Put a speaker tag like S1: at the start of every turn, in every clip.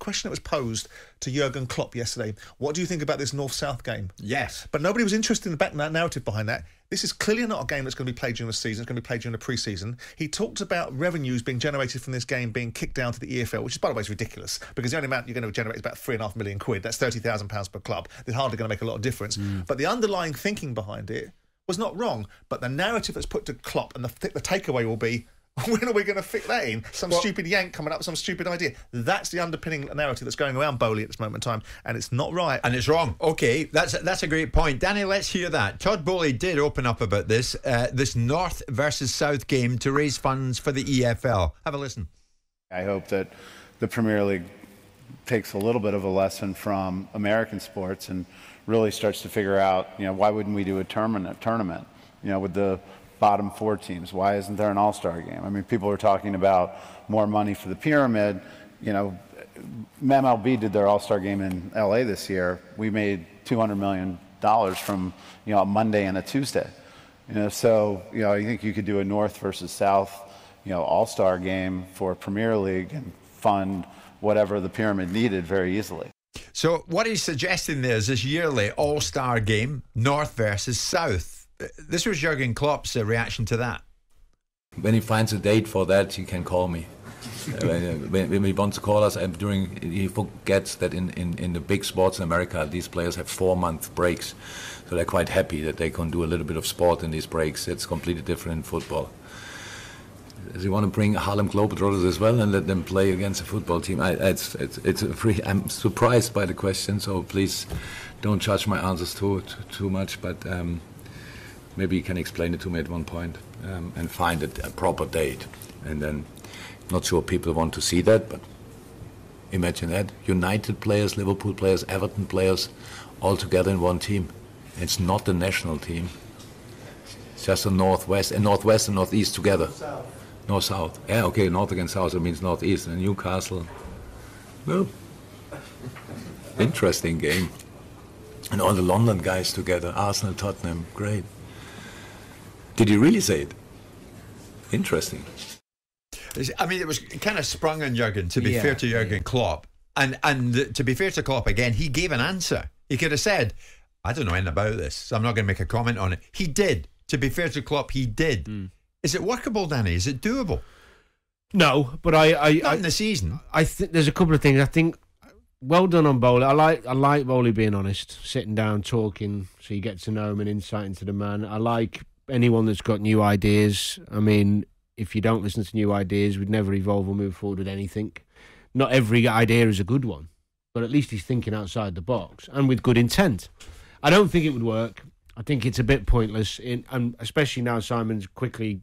S1: question that was posed to Jurgen Klopp yesterday. What do you think about this North-South game?
S2: Yes.
S1: But nobody was interested in the narrative behind that. This is clearly not a game that's going to be played during the season. It's going to be played during the pre-season. He talked about revenues being generated from this game being kicked down to the EFL, which, by the way, is ridiculous because the only amount you're going to generate is about £3.5 million. That's £30,000 per club. They're hardly going to make a lot of difference. But the underlying thinking behind it was not wrong. But the narrative that's put to Klopp and the takeaway will be, when are we going to fit that in? Some stupid yank coming up with some stupid idea. That's the underpinning narrative that's going around Boehly at this moment in time, and it's not right.
S2: And it's wrong. Okay, that's a great point. Danny, let's hear that. Todd Boehly did open up about this North versus South game to raise funds for the EFL. Have a listen.
S3: I hope that the Premier League takes a little bit of a lesson from American sports and really starts to figure out, why wouldn't we do a tournament, with the bottom 4 teams. Why isn't there an all-star game? I mean, people are talking about more money for the pyramid. MLB did their all-star game in LA this year. We made $200 million from, a Monday and a Tuesday. So, I think you could do a North versus South, all-star game for Premier League and fund whatever the pyramid needed very easily.
S2: So what he's suggesting there is this yearly all-star game, North versus South. This was Jurgen Klopp's reaction to that.
S4: When he finds a date for that, he can call me. When he wants to call us, he forgets that in the big sports in America, these players have 4-month breaks. So they're quite happy that they can do a little bit of sport in these breaks. It's completely different in football. Does he want to bring Harlem Globetrotters as well and let them play against a football team? I'm surprised by the question, so please don't judge my answers too much. But maybe you can explain it to me at one point and find a proper date. And then, not sure people want to see that, but imagine that. United players, Liverpool players, Everton players, all together in one team. It's not the national team. It's just a Northwest and Northeast together. North-South. Yeah, okay, North against South, it means Northeast. And Newcastle. Well, interesting game. And all the London guys together. Arsenal, Tottenham, great. Did you really say it? Interesting.
S2: I mean, it was kind of sprung on Jurgen, to be fair to Jurgen Klopp. And to be fair to Klopp, again, he gave an answer. He could have said, I don't know anything about this, so I'm not going to make a comment on it. He did. To be fair to Klopp, he did. Is it workable, Danny? Is it doable?
S5: No, but not
S2: in the season.
S5: I think there's a couple of things. I think well done on Boehly. I like Boehly being honest, sitting down, talking, so you get to know him and insight into the man. I like anyone that's got new ideas. I mean, if you don't listen to new ideas, we'd never evolve or move forward with anything. Not every idea is a good one, but at least he's thinking outside the box and with good intent. I don't think it would work. I think it's a bit pointless, and especially now Simon's quickly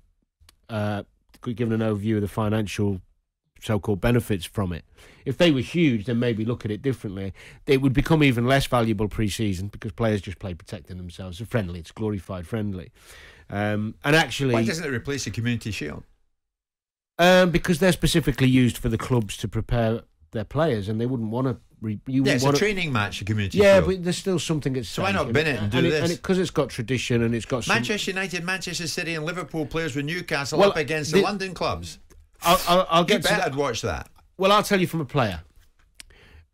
S5: given an overview of the financial so-called benefits from it. If they were huge, then maybe look at it differently. It would become even less valuable pre-season because players just play protecting themselves. It's friendly. It's glorified friendly. And actually,
S2: why doesn't it replace the Community Shield?
S5: Because they're specifically used for the clubs to prepare their players, and they wouldn't want to.
S2: It's a training match, the Community Shield.
S5: Yeah, but there's still something at stake.
S2: So why not bin it and do this?
S5: And because it's got tradition and it's got
S2: Manchester United, Manchester City, and Liverpool players with Newcastle up against the London clubs.
S5: I'll get to
S2: that.
S5: that.
S2: I'd watch that.
S5: Well, I'll tell you from a player.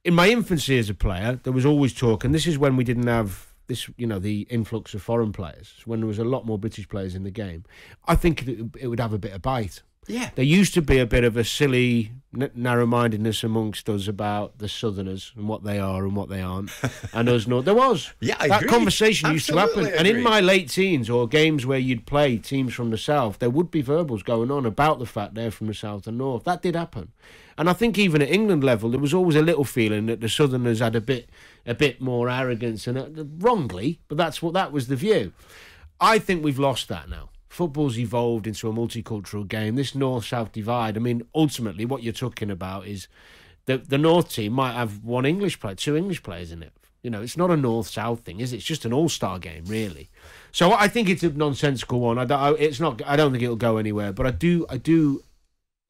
S5: In my infancy as a player, there was always talk, and this is when we didn't have this, the influx of foreign players, when there was a lot more British players in the game. I think it would have a bit of bite.
S2: Yeah.
S5: There used to be a bit of a silly narrow-mindedness amongst us about the Southerners and what they are and what they aren't, and us not. There was.
S2: Yeah, I
S5: that
S2: agree.
S5: conversation
S2: Absolutely
S5: used to happen. And in my late teens or games where you'd play teams from the South, there would be verbals going on about the fact they're from the South and North. That did happen. And I think even at England level, there was always a little feeling that the Southerners had a bit more arrogance, and wrongly, but that was the view. I think we've lost that now. Football's evolved into a multicultural game. This North-South divide, I mean, ultimately what you're talking about is the North team might have 2 English players in it. It's not a North-South thing, is it? It's just an all-star game, really. So I think it's a nonsensical one. I don't think it'll go anywhere, but I do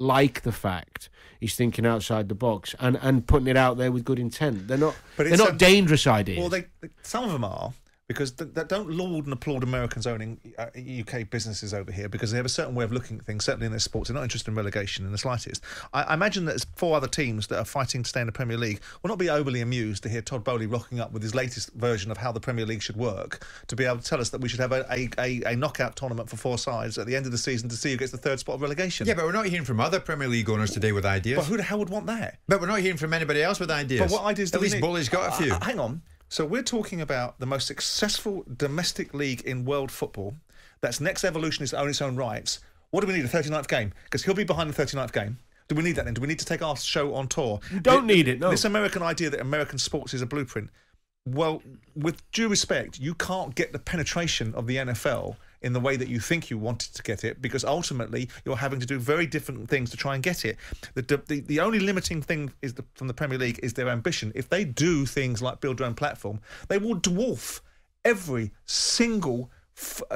S5: like the fact he's thinking outside the box and putting it out there with good intent. They're not dangerous ideas.
S1: Well, some of them are. because don't laud and applaud Americans owning UK businesses over here, because they have a certain way of looking at things, certainly in their sports. They're not interested in relegation in the slightest. I imagine that there's 4 other teams that are fighting to stay in the Premier League will not be overly amused to hear Todd Boehly rocking up with his latest version of how the Premier League should work, to be able to tell us that we should have a knockout tournament for 4 sides at the end of the season to see who gets the 3rd spot of relegation.
S2: Yeah, but we're not hearing from other Premier League owners today with ideas.
S1: But who the hell would want that?
S2: But we're not hearing from anybody else with ideas.
S1: But what ideas do
S2: At
S1: we
S2: least
S1: need?
S2: Boehly's got a few.
S1: Hang on. So we're talking about the most successful domestic league in world football. That's next evolution is to own its own rights. What do we need? A 39th game? Because he'll be behind the 39th game. Do we need that then? Do we need to take our show on tour?
S5: You don't need it, no.
S1: This American idea that American sports is a blueprint. Well, with due respect, you can't get the penetration of the NFL in the way that you think you wanted to get it, because ultimately you're having to do very different things to try and get it. The only limiting thing is from the Premier League is their ambition. If they do things like build their own platform, they will dwarf every single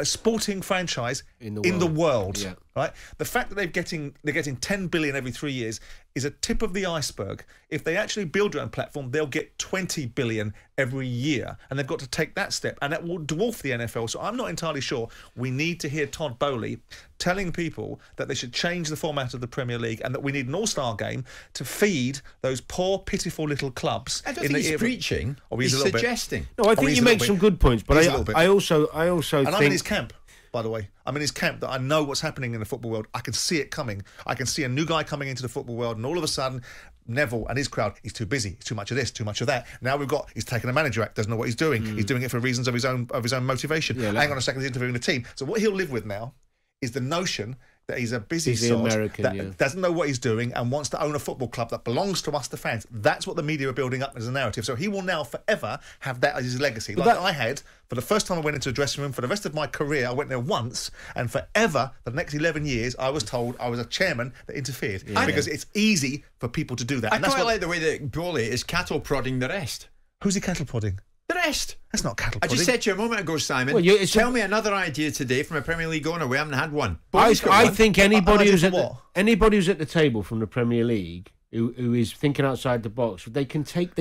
S1: sporting franchise in the world.
S5: Yeah.
S1: Right? The fact that they're getting 10 billion every 3 years is a tip of the iceberg. If they actually build their own platform, they'll get 20 billion every year, and they've got to take that step, and that will dwarf the NFL. So I'm not entirely sure we need to hear Todd Boehly telling people that they should change the format of the Premier League and that we need an all-star game to feed those poor, pitiful little clubs.
S2: I don't think he's preaching. He's suggesting.
S5: No, I think you make some good points, but I also
S1: and
S5: think...
S1: I'm in his camp, by the way. I'm in his camp that I know what's happening in the football world. I can see it coming. I can see a new guy coming into the football world, and all of a sudden, Neville and his crowd, he's too busy. He's too much of this, too much of that. Now he's taken a manager act, doesn't know what he's doing. He's doing it for reasons of his own motivation. Yeah, hang on a second, he's interviewing the team. So what he'll live with now is the notion that he's a busy sod that doesn't know what he's doing and wants to own a football club that belongs to us, the fans. That's what the media are building up as a narrative. So he will now forever have that as his legacy. Like I had, for the first time I went into a dressing room, for the rest of my career, I went there once, and forever, for the next 11 years, I was told I was a chairman that interfered. Yeah. Because it's easy for people to do that.
S2: I quite like the way that Boehly is cattle prodding the rest.
S1: Who's he cattle prodding?
S2: The rest.
S1: That's not cattle prodding.
S2: I just said to you a moment ago, Simon, tell me another idea today from a Premier League owner. We haven't had one.
S5: I think anybody who's at the table from the Premier League who is thinking outside the box, they can take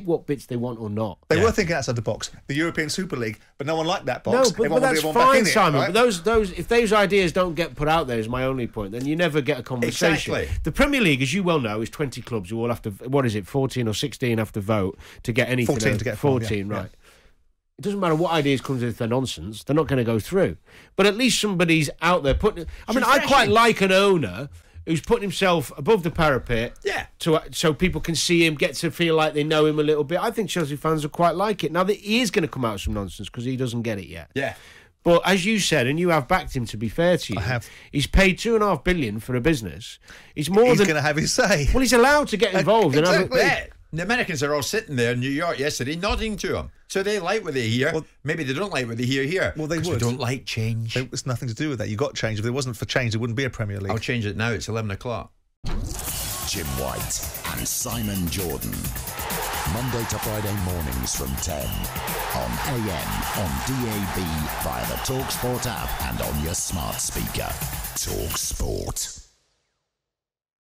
S5: what bits they want or not.
S1: They were thinking outside the box. The European Super League, but no one liked that box.
S5: No, but that's fine, Simon. Right? But if those ideas don't get put out there, is my only point, then you never get a conversation.
S2: Exactly.
S5: The Premier League, as you well know, is 20 clubs who all have to. What is it? 14 or 16 have to vote to get anything.
S1: 14 to get
S5: 14, right? Yeah. It doesn't matter what ideas comes in, if they're nonsense, they're not going to go through. But at least somebody's out there putting. I mean, I quite like an owner who's putting himself above the parapet, so people can see him, get to feel like they know him a little bit. I think Chelsea fans will quite like it. Now, that he is going to come out with some nonsense because he doesn't get it yet.
S2: Yeah.
S5: But as you said, and you have backed him, to be fair to you,
S1: I have.
S5: He's paid $2.5 billion for a business. He's going
S1: to have his say.
S5: Well, he's allowed to get involved.
S2: Exactly. The Americans are all sitting there in New York yesterday nodding to him. So they like what they hear. Well, maybe they don't like what they hear here.
S1: Well, they would.
S2: They don't like change.
S1: It's nothing to do with that. You got change. If it wasn't for change, there wouldn't be a Premier League.
S2: I'll change it now. It's 11 o'clock.
S6: Jim White and Simon Jordan. Monday to Friday mornings from 10 on AM, on DAB, via the talkSPORT app and on your smart speaker. talkSPORT.